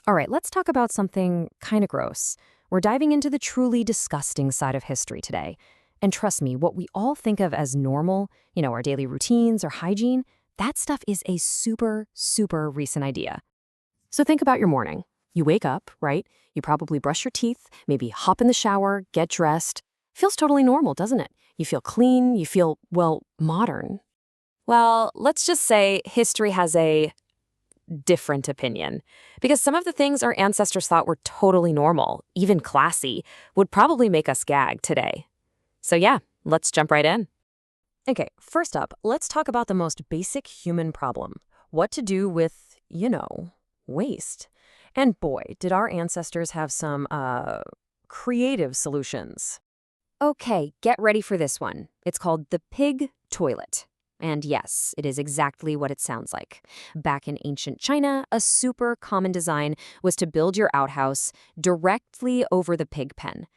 All right, let's talk about something kind of gross. We're diving into the truly disgusting side of history today. And trust me, what we all think of as normal, our daily routines or hygiene, that stuff is a super, super recent idea. So think about your morning. You wake up, right? You probably brush your teeth, maybe hop in the shower, get dressed. Feels totally normal, doesn't it? You feel clean, you feel, well, modern. Well, let's just say history has a different opinion. Because some of the things our ancestors thought were totally normal, even classy, would probably make us gag today. So yeah, let's jump right in. Okay, first up, let's talk about the most basic human problem. What to do with, waste. And boy, did our ancestors have some, creative solutions. Okay, get ready for this one. It's called the pig toilet. And yes, it is exactly what it sounds like. Back in ancient China, a super common design was to build your outhouse directly over the pig pen.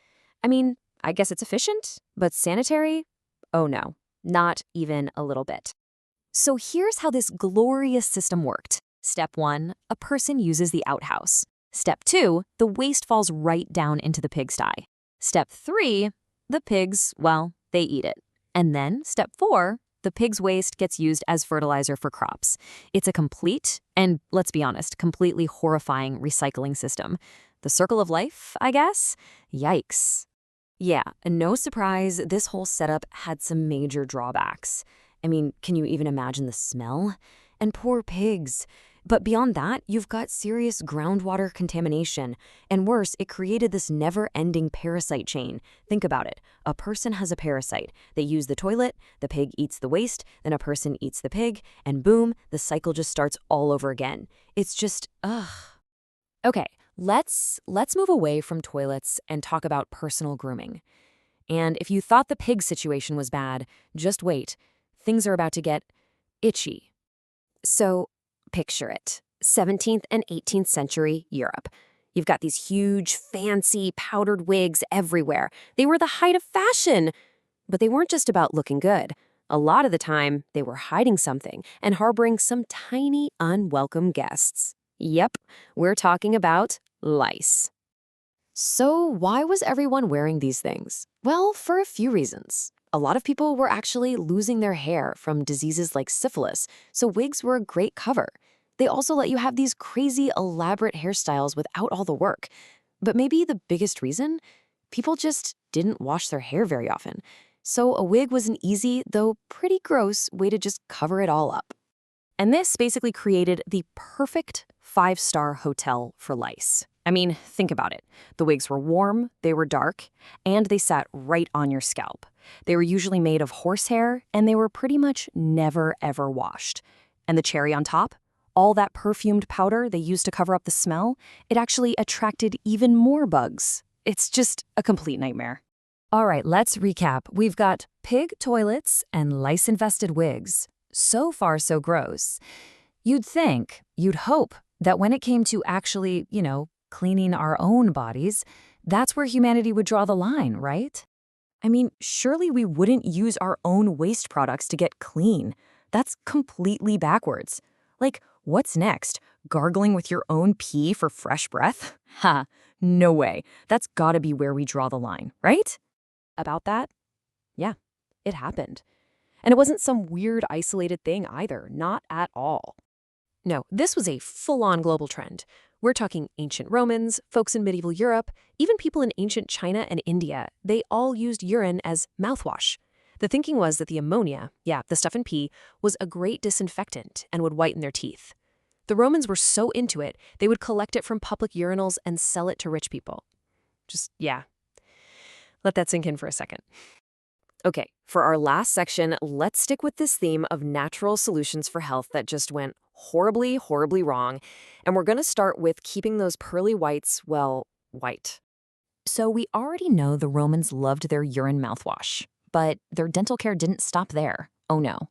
I mean, I guess it's efficient, but sanitary? Oh no, not even a little bit. So here's how this glorious system worked. Step 1, a person uses the outhouse. Step 2, the waste falls right down into the pigsty. Step 3, the pigs, well, they eat it. And then step 4, the pig's waste gets used as fertilizer for crops. It's a complete, and let's be honest, completely horrifying recycling system. The circle of life, I guess? Yikes. Yeah, and no surprise, this whole setup had some major drawbacks. I mean, can you even imagine the smell? And poor pigs. But beyond that, you've got serious groundwater contamination. And worse, it created this never-ending parasite chain. Think about it. A person has a parasite. They use the toilet, the pig eats the waste, then a person eats the pig, and boom, the cycle just starts all over again. It's just, ugh. Okay, let's move away from toilets and talk about personal grooming. And if you thought the pig situation was bad, just wait. Things are about to get itchy. So, picture it. 17th and 18th century Europe. You've got these huge, fancy, powdered wigs everywhere. They were the height of fashion. But they weren't just about looking good. A lot of the time, they were hiding something and harboring some tiny, unwelcome guests. Yep, we're talking about lice. So why was everyone wearing these things? Well, for a few reasons. A lot of people were actually losing their hair from diseases like syphilis, so wigs were a great cover. They also let you have these crazy, elaborate hairstyles without all the work. But maybe the biggest reason? People just didn't wash their hair very often. So a wig was an easy, though pretty gross, way to just cover it all up. And this basically created the perfect five-star hotel for lice. I mean, think about it. The wigs were warm, they were dark, and they sat right on your scalp. They were usually made of horsehair, and they were pretty much never, ever washed. And the cherry on top? All that perfumed powder they used to cover up the smell, it actually attracted even more bugs. It's just a complete nightmare. All right, let's recap. We've got pig toilets and lice-infested wigs. So far, so gross. You'd think, you'd hope, that when it came to actually, cleaning our own bodies, that's where humanity would draw the line, right? I mean, surely we wouldn't use our own waste products to get clean. That's completely backwards. Like, what's next? Gargling with your own pee for fresh breath? Ha, no way. That's gotta be where we draw the line, right? About that? Yeah, it happened. And it wasn't some weird isolated thing either, not at all. No, this was a full-on global trend. We're talking ancient Romans, folks in medieval Europe, even people in ancient China and India. They all used urine as mouthwash. The thinking was that the ammonia, the stuff in pee, was a great disinfectant and would whiten their teeth. The Romans were so into it, they would collect it from public urinals and sell it to rich people. Let that sink in for a second. Okay, for our last section, let's stick with this theme of natural solutions for health that just went horribly, horribly wrong. And we're going to start with keeping those pearly whites, well, white. So we already know the Romans loved their urine mouthwash, but their dental care didn't stop there. Oh no.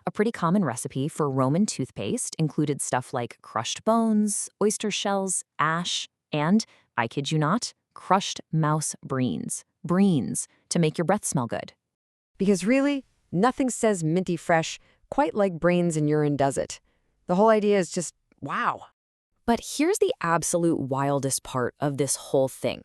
A pretty common recipe for Roman toothpaste included stuff like crushed bones, oyster shells, ash, and, I kid you not, crushed mouse breens. Breens, to make your breath smell good. Because really, nothing says minty fresh quite like brains and urine does it. The whole idea is just, wow. But here's the absolute wildest part of this whole thing.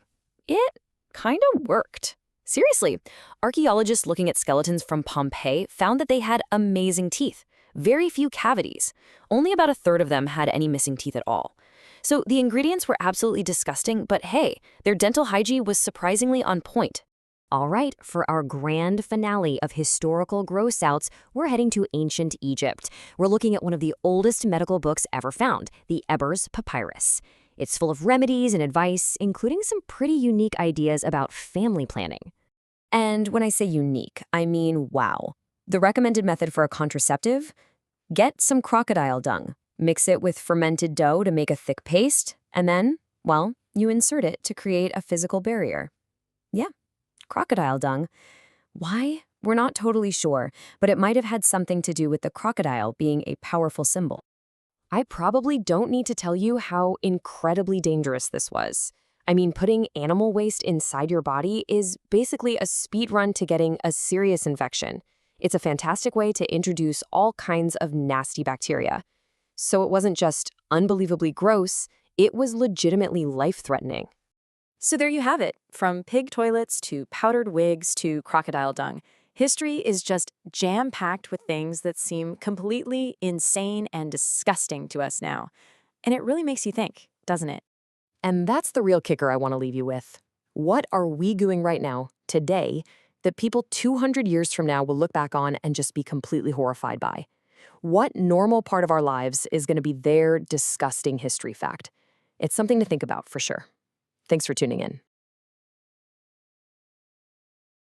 It kind of worked. Seriously, archaeologists looking at skeletons from Pompeii found that they had amazing teeth, very few cavities. Only about a third of them had any missing teeth at all. So the ingredients were absolutely disgusting, but hey, their dental hygiene was surprisingly on point. All right, for our grand finale of historical gross-outs, we're heading to ancient Egypt. We're looking at one of the oldest medical books ever found, the Ebers Papyrus. It's full of remedies and advice, including some pretty unique ideas about family planning. And when I say unique, I mean wow. The recommended method for a contraceptive? Get some crocodile dung. Mix it with fermented dough to make a thick paste, and then, well, you insert it to create a physical barrier. Yeah, crocodile dung. Why? We're not totally sure, but it might have had something to do with the crocodile being a powerful symbol. I probably don't need to tell you how incredibly dangerous this was. I mean, putting animal waste inside your body is basically a speed run to getting a serious infection. It's a fantastic way to introduce all kinds of nasty bacteria. So it wasn't just unbelievably gross, it was legitimately life-threatening. So there you have it. From pig toilets to powdered wigs to crocodile dung. History is just jam-packed with things that seem completely insane and disgusting to us now. And it really makes you think, doesn't it? And that's the real kicker I want to leave you with. What are we doing right now, today, that people 200 years from now will look back on and just be completely horrified by? What normal part of our lives is going to be their disgusting history fact? It's something to think about for sure. Thanks for tuning in.